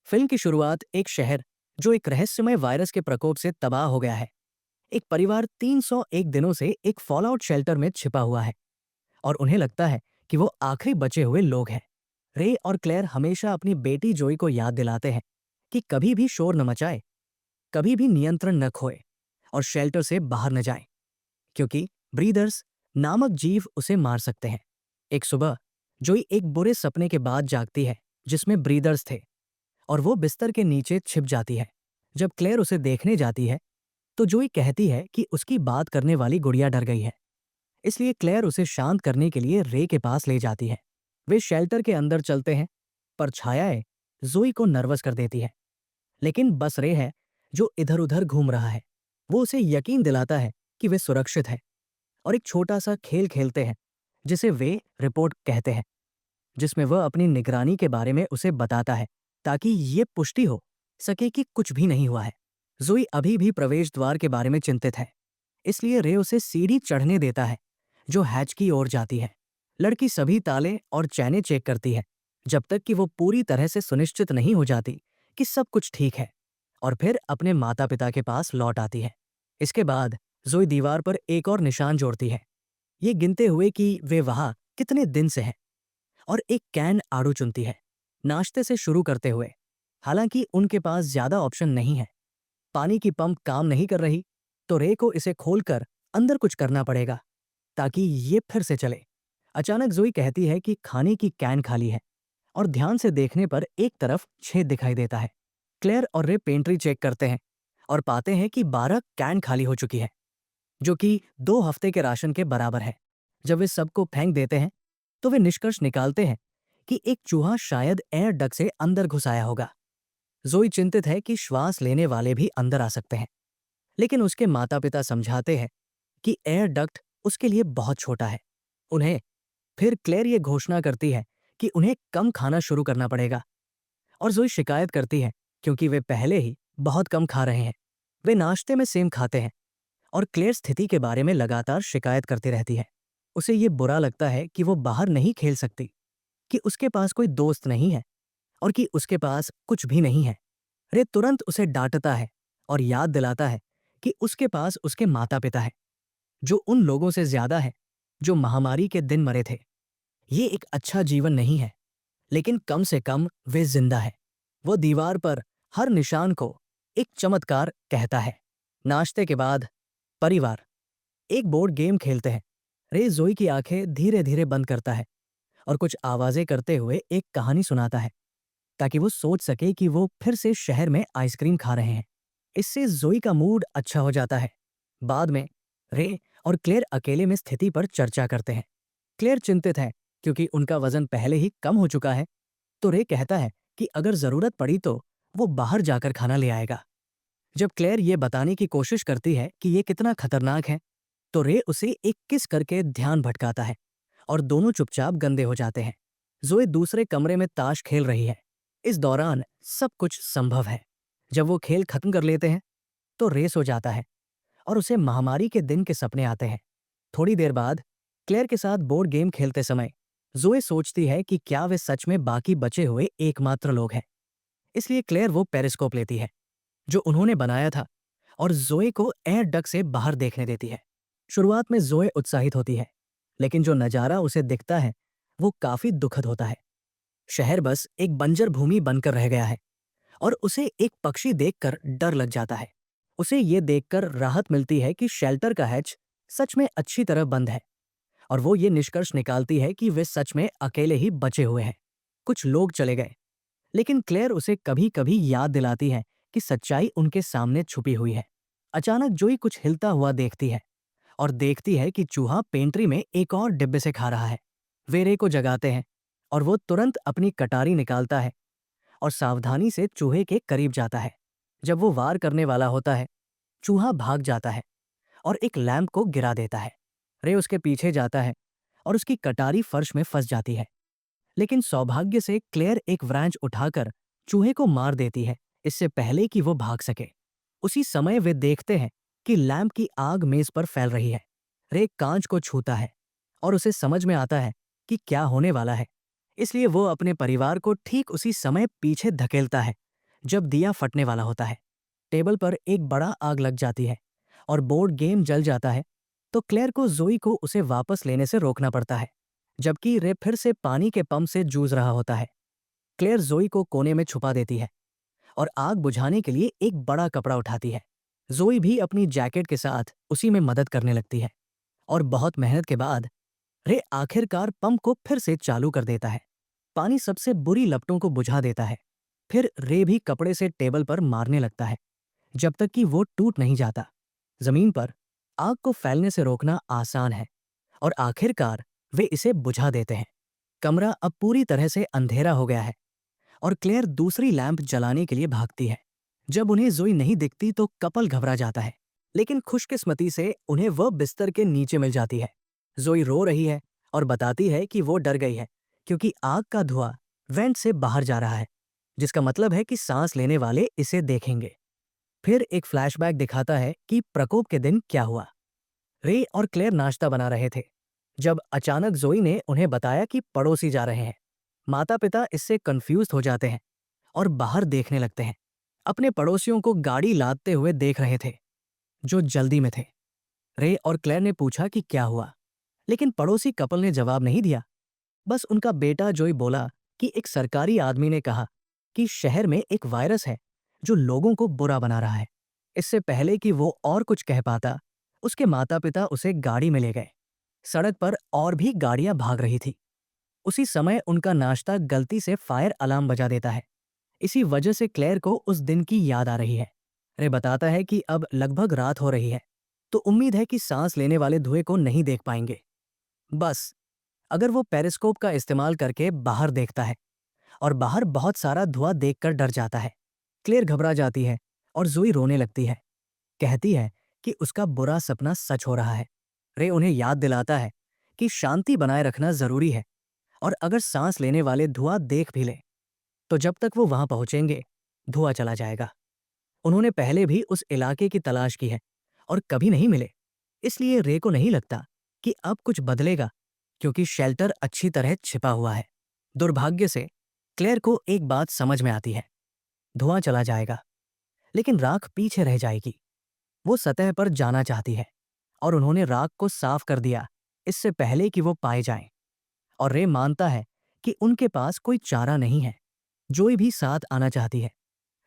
Film की शुरुआत एक शहर जो एक रहस्यमय वायरस के प्रकोप से तबाह हो गया है। एक परिवार 301 दिनों से एक फॉलआउट शेल्टर में छिपा हुआ है और उन्हें लगता है कि वो आखिरी बचे हुए लोग हैं। रे और क्लेयर हमेशा अपनी बेटी जोई को याद दिलाते हैं कि कभी भी शोर न मचाए, कभी भी नियंत्रण न खोए और शेल्टर से बाहर न जाए, क्योंकि ब्रीदर्स नामक जीव उसे मार सकते हैं। एक सुबह जोई एक बुरे सपने के बाद जागती है जिसमें ब्रीदर्स थे और वो बिस्तर के नीचे छिप जाती है। जब क्लेयर उसे देखने जाती है तो जोई कहती है कि उसकी बात करने वाली गुड़िया डर गई है। इसलिए क्लेयर उसे शांत करने के लिए रे के पास ले जाती है। वे शेल्टर के अंदर चलते हैं, पर छायाएं जोई को नर्वस कर देती है। लेकिन बस रे है जो इधर उधर घूम रहा है। वो उसे यकीन दिलाता है कि वे सुरक्षित है और एक छोटा सा खेल खेलते हैं जिसे वे रिपोर्ट कहते हैं, जिसमें वह अपनी निगरानी के बारे में उसे बताता है ताकि ये पुष्टि हो सके कि कुछ भी नहीं हुआ है। जोई अभी भी प्रवेश द्वार के बारे में चिंतित है, इसलिए रे उसे सीढ़ी चढ़ने देता है जो हैच की ओर जाती है। लड़की सभी ताले और चैने चेक करती है जब तक कि वो पूरी तरह से सुनिश्चित नहीं हो जाती कि सब कुछ ठीक है, और फिर अपने माता पिता के पास लौट आती है। इसके बाद जोई दीवार पर एक और निशान जोड़ती है, ये गिनते हुए कि वे वहां कितने दिन से हैं, और एक कैन आड़ू चुनती है, नाश्ते से शुरू करते हुए। हालांकि उनके पास ज्यादा ऑप्शन नहीं है। पानी की पंप काम नहीं कर रही तो रे को इसे खोलकर अंदर कुछ करना पड़ेगा ताकि ये फिर से चले। अचानक जोई कहती है कि खाने की कैन खाली है और ध्यान से देखने पर एक तरफ छेद दिखाई देता है। क्लेयर और रे पेंट्री चेक करते हैं और पाते हैं कि 12 कैन खाली हो चुकी है, जो कि 2 हफ्ते के राशन के बराबर है। जब वे सबको फेंक देते हैं तो वे निष्कर्ष निकालते हैं कि एक चूहा शायद एयर डक से अंदर घुस आया होगा। जोई चिंतित है कि श्वास लेने वाले भी अंदर आ सकते हैं, लेकिन उसके माता पिता समझाते हैं कि एयर डक्ट उसके लिए बहुत छोटा है। उन्हें फिर क्लेयर ये घोषणा करती है कि उन्हें कम खाना शुरू करना पड़ेगा, और जोई शिकायत करती है क्योंकि वे पहले ही बहुत कम खा रहे हैं। वे नाश्ते में सेम खाते हैं और क्लेयर स्थिति के बारे में लगातार शिकायत करती रहती है। उसे ये बुरा लगता है कि वो बाहर नहीं खेल सकती, कि उसके पास कोई दोस्त नहीं है और कि उसके पास कुछ भी नहीं है। रे तुरंत उसे डांटता है और याद दिलाता है कि उसके पास उसके माता पिता है, जो उन लोगों से ज्यादा है जो महामारी के दिन मरे थे। ये एक अच्छा जीवन नहीं है, लेकिन कम से कम वे जिंदा है। वो दीवार पर हर निशान को एक चमत्कार कहता है। नाश्ते के बाद परिवार एक बोर्ड गेम खेलते हैं। रे जोई की आंखें धीरे धीरे बंद करता है और कुछ आवाजें करते हुए एक कहानी सुनाता है ताकि वो सोच सके कि वो फिर से शहर में आइसक्रीम खा रहे हैं। इससे जोई का मूड अच्छा हो जाता है। बाद में रे और क्लेयर अकेले में स्थिति पर चर्चा करते हैं। क्लेयर चिंतित है क्योंकि उनका वजन पहले ही कम हो चुका है, तो रे कहता है कि अगर जरूरत पड़ी तो वो बाहर जाकर खाना ले आएगा। जब क्लेयर ये बताने की कोशिश करती है कि ये कितना खतरनाक है, तो रे उसे एक किस करके ध्यान भटकाता है और दोनों चुपचाप गंदे हो जाते हैं। जोए दूसरे कमरे में ताश खेल रही है। इस दौरान सब कुछ संभव है। जब वो खेल खत्म कर लेते हैं तो रे सो जाता है और उसे महामारी के दिन के सपने आते हैं। थोड़ी देर बाद क्लेयर के साथ बोर्ड गेम खेलते समय जोए सोचती है कि क्या वे सच में बाकी बचे हुए एकमात्र लोग हैं। इसलिए क्लेयर वो पेरिस्कोप लेती है जो उन्होंने बनाया था और जोए को एयर डक से बाहर देखने देती है। शुरुआत में जोए उत्साहित होती है, लेकिन जो नजारा उसे दिखता है वो काफी दुखद होता है। शहर बस एक बंजर भूमि बनकर रह गया है और उसे एक पक्षी देखकर डर लग जाता है। उसे ये देखकर राहत मिलती है कि शेल्टर का हैच सच में अच्छी तरह बंद है, और वो ये निष्कर्ष निकालती है कि वे सच में अकेले ही बचे हुए हैं। कुछ लोग चले गए, लेकिन क्लेयर उसे कभी कभी याद दिलाती है कि सच्चाई उनके सामने छुपी हुई है। अचानक जोई कुछ हिलता हुआ देखती है और देखती है कि चूहा पेंट्री में एक और डिब्बे से खा रहा है। वे रे को जगाते हैं और वो तुरंत अपनी कटारी निकालता है और सावधानी से चूहे के करीब जाता है। जब वो वार करने वाला होता है, चूहा भाग जाता है और एक लैंप को गिरा देता है। रे उसके पीछे जाता है और उसकी कटारी फर्श में फंस जाती है, लेकिन सौभाग्य से क्लेयर एक व्रैंच उठाकर चूहे को मार देती है, इससे पहले कि वो भाग सके। उसी समय वे देखते हैं कि लैंप की आग मेज पर फैल रही है। रे कांच को छूता है और उसे समझ में आता है कि क्या होने वाला है, इसलिए वो अपने परिवार को ठीक उसी समय पीछे धकेलता है जब दिया फटने वाला होता है, टेबल पर एक बड़ा आग लग जाती है और बोर्ड गेम जल जाता है, तो क्लेयर को जोई को उसे वापस लेने से रोकना पड़ता है, जबकि रे फिर से पानी के पंप से जूझ रहा होता है। क्लेयर जोई को कोने में छुपा देती है और आग बुझाने के लिए एक बड़ा कपड़ा उठाती है। जोई भी अपनी जैकेट के साथ उसी में मदद करने लगती है और बहुत मेहनत के बाद रे आखिरकार पंप को फिर से चालू कर देता है। पानी सबसे बुरी लपटों को बुझा देता है। फिर रे भी कपड़े से टेबल पर मारने लगता है जब तक कि वो टूट नहीं जाता। जमीन पर आग को फैलने से रोकना आसान है और आखिरकार वे इसे बुझा देते हैं। कमरा अब पूरी तरह से अंधेरा हो गया है और क्लेयर दूसरी लैंप जलाने के लिए भागती है। जब उन्हें जोई नहीं दिखती तो कपल घबरा जाता है, लेकिन खुशकिस्मती से उन्हें वह बिस्तर के नीचे मिल जाती है। जोई रो रही है और बताती है कि वो डर गई है क्योंकि आग का धुआं वेंट से बाहर जा रहा है, जिसका मतलब है कि सांस लेने वाले इसे देखेंगे। फिर एक फ्लैशबैक दिखाता है कि प्रकोप के दिन क्या हुआ। रे और क्लेयर नाश्ता बना रहे थे जब अचानक जोई ने उन्हें बताया कि पड़ोसी जा रहे हैं। माता पिता इससे कंफ्यूज हो जाते हैं और बाहर देखने लगते हैं। अपने पड़ोसियों को गाड़ी लादते हुए देख रहे थे जो जल्दी में थे। रे और क्लेयर ने पूछा कि क्या हुआ, लेकिन पड़ोसी कपल ने जवाब नहीं दिया। बस उनका बेटा जोई बोला कि एक सरकारी आदमी ने कहा कि शहर में एक वायरस है जो लोगों को बुरा बना रहा है। इससे पहले कि वो और कुछ कह पाता, उसके माता पिता उसे गाड़ी में ले गए। सड़क पर और भी गाड़ियां भाग रही थी। उसी समय उनका नाश्ता गलती से फायर अलार्म बजा देता है। इसी वजह से क्लेयर को उस दिन की याद आ रही है। रे बताता है कि अब लगभग रात हो रही है, तो उम्मीद है कि सांस लेने वाले धुएं को नहीं देख पाएंगे। बस अगर वो पेरिस्कोप का इस्तेमाल करके बाहर देखता है और बाहर बहुत सारा धुआं देखकर डर जाता है। क्लेयर घबरा जाती है और जोई रोने लगती है। कहती है कि उसका बुरा सपना सच हो रहा है। रे उन्हें याद दिलाता है कि शांति बनाए रखना जरूरी है और अगर सांस लेने वाले धुआं देख भी ले तो जब तक वो वहां पहुंचेंगे धुआं चला जाएगा। उन्होंने पहले भी उस इलाके की तलाश की है और कभी नहीं मिले, इसलिए रे को नहीं लगता कि अब कुछ बदलेगा क्योंकि शेल्टर अच्छी तरह छिपा हुआ है। दुर्भाग्य से क्लेयर को एक बात समझ में आती है, धुआं चला जाएगा लेकिन राख पीछे रह जाएगी। वो सतह पर जाना चाहती है और उन्होंने राख को साफ कर दिया इससे पहले कि वो पाए जाएं। और रे मानता है कि उनके पास कोई चारा नहीं है। जोई भी साथ आना चाहती है,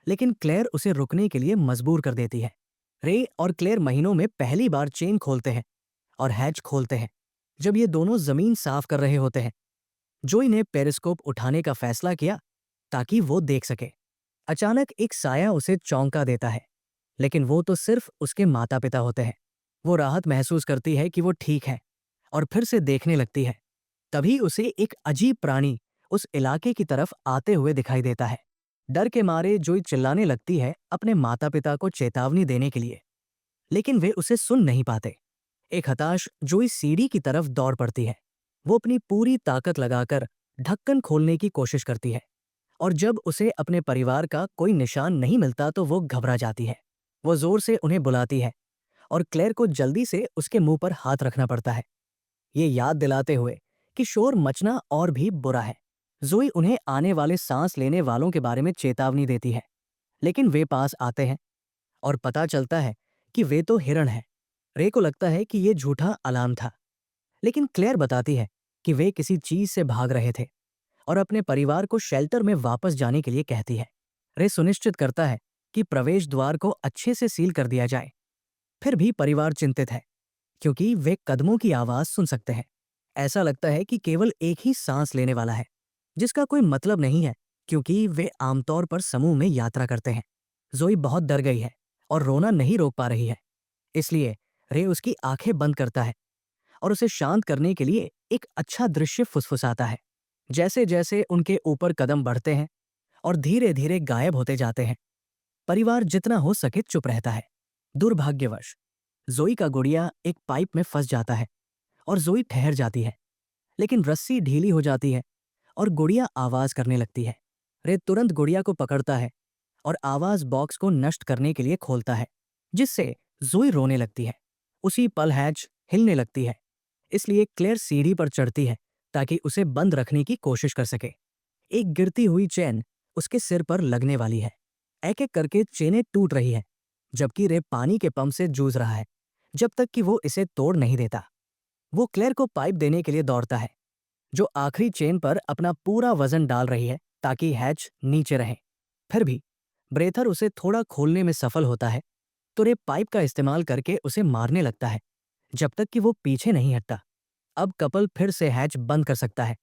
लेकिन क्लेयर उसे रुकने के लिए मजबूर कर देती है। रे और क्लेयर महीनों में पहली बार चेन खोलते हैं और हैच खोलते हैं जब ये दोनों जमीन साफ कर रहे होते हैं। जोई ने पेरिस्कोप उठाने का फैसला किया ताकि वो देख सके। अचानक एक साया उसे चौंका देता है, लेकिन वो तो सिर्फ उसके माता पिता होते हैं। वो राहत महसूस करती है कि वो ठीक है और फिर से देखने लगती है। तभी उसे एक अजीब प्राणी उस इलाके की तरफ आते हुए दिखाई देता है। डर के मारे जोई चिल्लाने लगती है अपने माता पिता को चेतावनी देने के लिए, लेकिन वे उसे सुन नहीं पाते। एक हताश जोई सीढ़ी की तरफ दौड़ पड़ती है। वो अपनी पूरी ताकत लगाकर ढक्कन खोलने की कोशिश करती है और जब उसे अपने परिवार का कोई निशान नहीं मिलता तो वो घबरा जाती है। वो जोर से उन्हें बुलाती है और क्लेयर को जल्दी से उसके मुंह पर हाथ रखना पड़ता है, ये याद दिलाते हुए कि शोर मचना और भी बुरा है। जोई उन्हें आने वाले सांस लेने वालों के बारे में चेतावनी देती है, लेकिन वे पास आते हैं और पता चलता है कि वे तो हिरण हैं। रे को लगता है कि ये झूठा अलार्म था, लेकिन क्लेयर बताती है कि वे किसी चीज से भाग रहे थे और अपने परिवार को शेल्टर में वापस जाने के लिए कहती है। रे सुनिश्चित करता है कि प्रवेश द्वार को अच्छे से सील कर दिया जाए। फिर भी परिवार चिंतित है क्योंकि वे कदमों की आवाज सुन सकते हैं। ऐसा लगता है कि केवल एक ही सांस लेने वाला है, जिसका कोई मतलब नहीं है क्योंकि वे आमतौर पर समूह में यात्रा करते हैं। जोई बहुत डर गई है और रोना नहीं रोक पा रही है, इसलिए रे उसकी आंखें बंद करता है और उसे शांत करने के लिए एक अच्छा दृश्य फुसफुसाता है। जैसे जैसे उनके ऊपर कदम बढ़ते हैं और धीरे धीरे गायब होते जाते हैं, परिवार जितना हो सके चुप रहता है। दुर्भाग्यवश जोई का गुड़िया एक पाइप में फंस जाता है और जोई ठहर जाती है, लेकिन रस्सी ढीली हो जाती है और गुड़िया आवाज करने लगती है। रे तुरंत गुड़िया को पकड़ता है और आवाज बॉक्स को नष्ट करने के लिए खोलता है, जिससे जोई रोने लगती है। उसी पल हैच हिलने लगती है, इसलिए क्लेयर सीढ़ी पर चढ़ती है ताकि उसे बंद रखने की कोशिश कर सके। एक गिरती हुई चेन उसके सिर पर लगने वाली है, एक एक करके चेनें टूट रही है, जबकि रे पानी के पंप से जूझ रहा है जब तक कि वो इसे तोड़ नहीं देता। वो क्लेयर को पाइप देने के लिए दौड़ता है, जो आखिरी चेन पर अपना पूरा वजन डाल रही है ताकि हैच नीचे रहे। फिर भी ब्रेथर उसे थोड़ा खोलने में सफल होता है, तो रे पाइप का इस्तेमाल करके उसे मारने लगता है जब तक कि वो पीछे नहीं हटता। अब कपल फिर से हैच बंद कर सकता है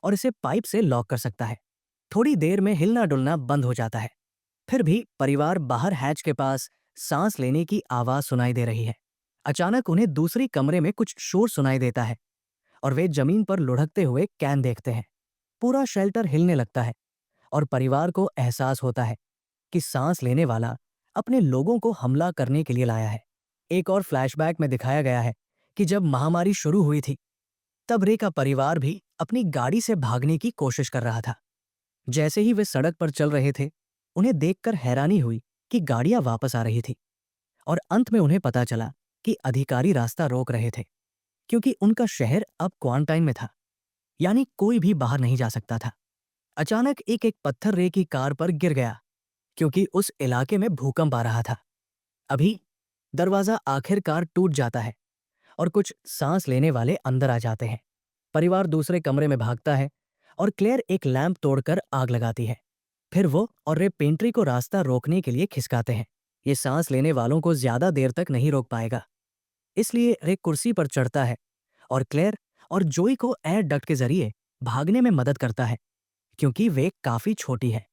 और इसे पाइप से लॉक कर सकता है। थोड़ी देर में हिलना डुलना बंद हो जाता है। फिर भी परिवार बाहर हैच के पास सांस लेने की आवाज सुनाई दे रही है। अचानक उन्हें दूसरी कमरे में कुछ शोर सुनाई देता है और वे जमीन पर लुढ़कते हुए कैन देखते हैं। पूरा शेल्टर हिलने लगता है और परिवार को एहसास होता है कि सांस लेने वाला अपने लोगों को हमला करने के लिए लाया है। एक और फ्लैशबैक में दिखाया गया है कि जब महामारी शुरू हुई थी, तब रे का परिवार भी अपनी गाड़ी से भागने की कोशिश कर रहा था। जैसे ही वे सड़क पर चल रहे थे, उन्हें देखकर हैरानी हुई कि गाड़ियां वापस आ रही थी और अंत में उन्हें पता चला कि अधिकारी रास्ता रोक रहे थे क्योंकि उनका शहर अब क्वारंटाइन में था, यानी कोई भी बाहर नहीं जा सकता था। अचानक एक एक पत्थर रे की कार पर गिर गया क्योंकि उस इलाके में भूकंप आ रहा था। अभी दरवाजा आखिरकार टूट जाता है और कुछ सांस लेने वाले अंदर आ जाते हैं। परिवार दूसरे कमरे में भागता है और क्लेयर एक लैंप तोड़कर आग लगाती है। फिर वो और रे पेंट्री को रास्ता रोकने के लिए खिसकाते हैं। ये सांस लेने वालों को ज्यादा देर तक नहीं रोक पाएगा, इसलिए रे कुर्सी पर चढ़ता है और क्लेयर और जोई को एयर डक्ट के जरिए भागने में मदद करता है क्योंकि वे काफी छोटी है।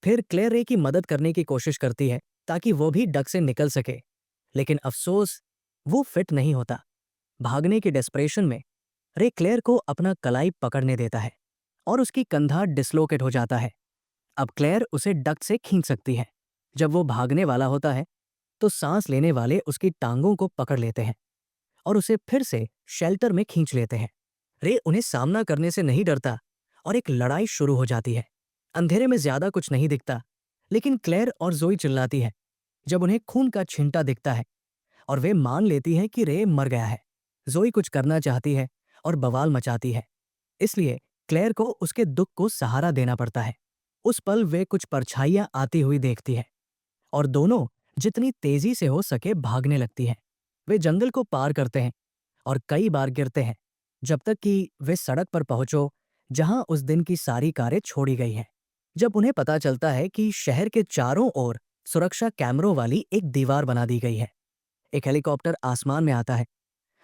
फिर क्लेयर रे की मदद करने की कोशिश करती है ताकि वो भी डक से निकल सके, लेकिन अफसोस वो फिट नहीं होता। भागने के डेस्परेशन में रे क्लेयर को अपना कलाई पकड़ने देता है और उसकी कंधा डिसलोकेट हो जाता है। अब क्लेयर उसे डक से खींच सकती है। जब वो भागने वाला होता है तो सांस लेने वाले उसकी टांगों को पकड़ लेते हैं और उसे फिर से शेल्टर में खींच लेते हैं। रे उन्हें सामना करने से नहीं डरता और एक लड़ाई शुरू हो जाती है। अंधेरे में ज्यादा कुछ नहीं दिखता, लेकिन क्लेयर और जोई चिल्लाती है जब उन्हें खून का छिंटा दिखता है और वे मान लेती हैं कि रे मर गया है। जोई कुछ करना चाहती है और बवाल मचाती है, इसलिए क्लेयर को उसके दुख को सहारा देना पड़ता है। उस पल वे कुछ परछाइयां आती हुई देखती है और दोनों जितनी तेजी से हो सके भागने लगती हैं। वे जंगल को पार करते हैं और कई बार गिरते हैं जब तक कि वे सड़क पर पहुंचो जहां उस दिन की सारी कारें छोड़ी गई हैं। जब उन्हें पता चलता है कि शहर के चारों ओर सुरक्षा कैमरों वाली एक दीवार बना दी गई है, एक हेलीकॉप्टर आसमान में आता है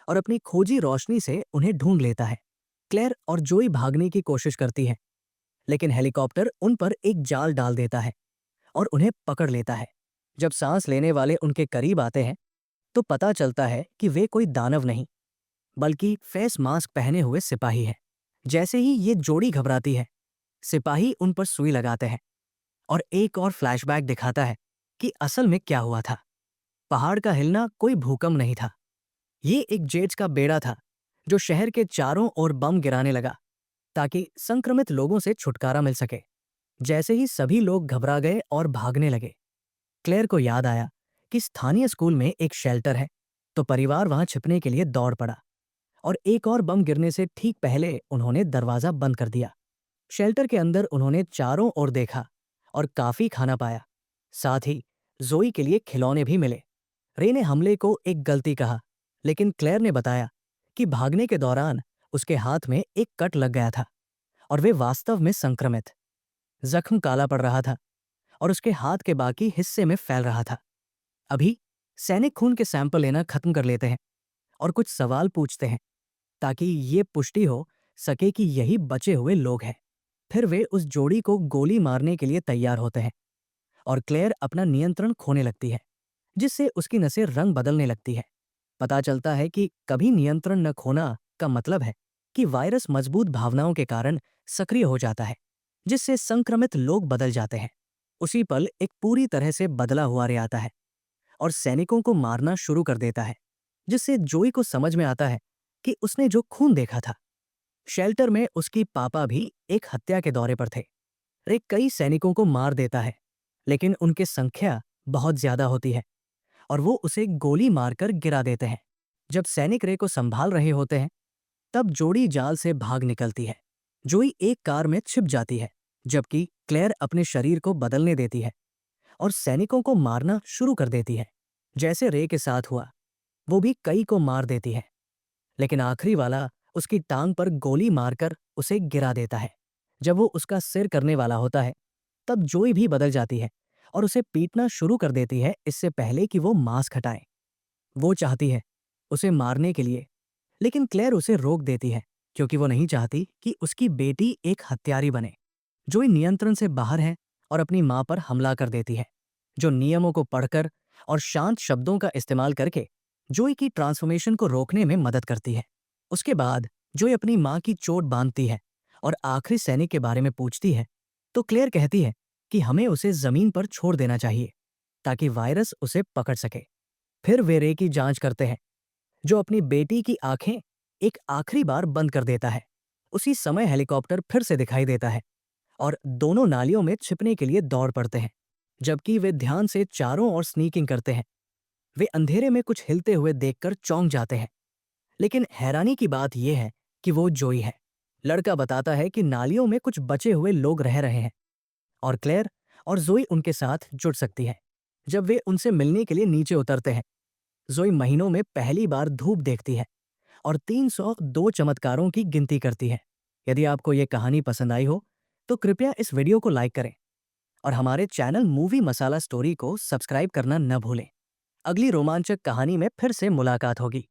और अपनी खोजी रोशनी से उन्हें ढूंढ लेता है। क्लेयर और जोई भागने की कोशिश करती है, लेकिन हेलीकॉप्टर उन पर एक जाल डाल देता है और उन्हें पकड़ लेता है। जब सांस लेने वाले उनके करीब आते हैं तो पता चलता है कि वे कोई दानव नहीं, बल्कि फेस मास्क पहने हुए सिपाही हैं। जैसे ही ये जोड़ी घबराती है, सिपाही उन पर सुई लगाते हैं और एक और फ्लैशबैक दिखाता है कि असल में क्या हुआ था। पहाड़ का हिलना कोई भूकंप नहीं था, ये एक जेट्स का बेड़ा था जो शहर के चारों ओर बम गिराने लगा ताकि संक्रमित लोगों से छुटकारा मिल सके। जैसे ही सभी लोग घबरा गए और भागने लगे, क्लेयर को याद आया कि स्थानीय स्कूल में एक शेल्टर है, तो परिवार वहां छिपने के लिए दौड़ पड़ा और एक और बम गिरने से ठीक पहले उन्होंने दरवाजा बंद कर दिया। शेल्टर के अंदर उन्होंने चारों ओर देखा और काफी खाना पाया, साथ ही जोई के लिए खिलौने भी मिले। रे ने हमले को एक गलती कहा, लेकिन क्लेयर ने बताया कि भागने के दौरान उसके हाथ में एक कट लग गया था और वे वास्तव में संक्रमित। जख्म काला पड़ रहा था और उसके हाथ के बाकी हिस्से में फैल रहा था। अभी सैनिक खून के सैंपल लेना खत्म कर लेते हैं और कुछ सवाल पूछते हैं ताकि ये पुष्टि हो सके कि यही बचे हुए लोग हैं। फिर वे उस जोड़ी को गोली मारने के लिए तैयार होते हैं और क्लेयर अपना नियंत्रण खोने लगती है, जिससे उसकी नसें रंग बदलने लगती है। पता चलता है कि कभी नियंत्रण न खोना का मतलब है कि वायरस मजबूत भावनाओं के कारण सक्रिय हो जाता है, जिससे संक्रमित लोग बदल जाते हैं। उसी पल एक पूरी तरह से बदला हुआ रे आता है और सैनिकों को मारना शुरू कर देता है, जिससे जोई को समझ में आता है कि उसने जो खून देखा था। शेल्टर में उसकी पापा भी एक हत्या के दौरे पर थे। रे कई सैनिकों को मार देता है, लेकिन उनकी संख्या बहुत ज्यादा होती है और वो उसे गोली मारकर गिरा देते हैं। जब सैनिक रे को संभाल रहे होते हैं, तब जोड़ी जाल से भाग निकलती है। जोई एक कार में छिप जाती है, जबकि क्लेयर अपने शरीर को बदलने देती है और सैनिकों को मारना शुरू कर देती है। जैसे रे के साथ हुआ, वो भी कई को मार देती है, लेकिन आखिरी वाला उसकी टांग पर गोली मारकर उसे गिरा देता है। जब वो उसका सिर करने वाला होता है, तब जोई भी बदल जाती है और उसे पीटना शुरू कर देती है इससे पहले कि वो मांस खटाए। वो चाहती है उसे मारने के लिए, लेकिन क्लेयर उसे रोक देती है क्योंकि वो नहीं चाहती कि उसकी बेटी एक हत्यारी बने। जोई नियंत्रण से बाहर है और अपनी मां पर हमला कर देती है, जो नियमों को पढ़कर और शांत शब्दों का इस्तेमाल करके जोई की ट्रांसफॉर्मेशन को रोकने में मदद करती है। उसके बाद जोई अपनी मां की चोट बांधती है और आखिरी सैनिक के बारे में पूछती है, तो क्लेयर कहती है कि हमें उसे जमीन पर छोड़ देना चाहिए ताकि वायरस उसे पकड़ सके। फिर वे रे की जांच करते हैं, जो अपनी बेटी की आंखें एक आखिरी बार बंद कर देता है। उसी समय हेलीकॉप्टर फिर से दिखाई देता है और दोनों नालियों में छिपने के लिए दौड़ पड़ते हैं। जबकि वे ध्यान से चारों ओर स्नीकिंग करते हैं, वे अंधेरे में कुछ हिलते हुए देखकर चौंक जाते हैं। लेकिन हैरानी की बात यह है कि वो जोई है। लड़का बताता है कि नालियों में कुछ बचे हुए लोग रह रहे हैं और क्लेयर और जोई उनके साथ जुड़ सकती है। जब वे उनसे मिलने के लिए नीचे उतरते हैं, जोई महीनों में पहली बार धूप देखती है और 302 चमत्कारों की गिनती करती है। यदि आपको ये कहानी पसंद आई हो, तो कृपया इस वीडियो को लाइक करें और हमारे चैनल मूवी मसाला स्टोरी को सब्सक्राइब करना न भूलें। अगली रोमांचक कहानी में फिर से मुलाकात होगी।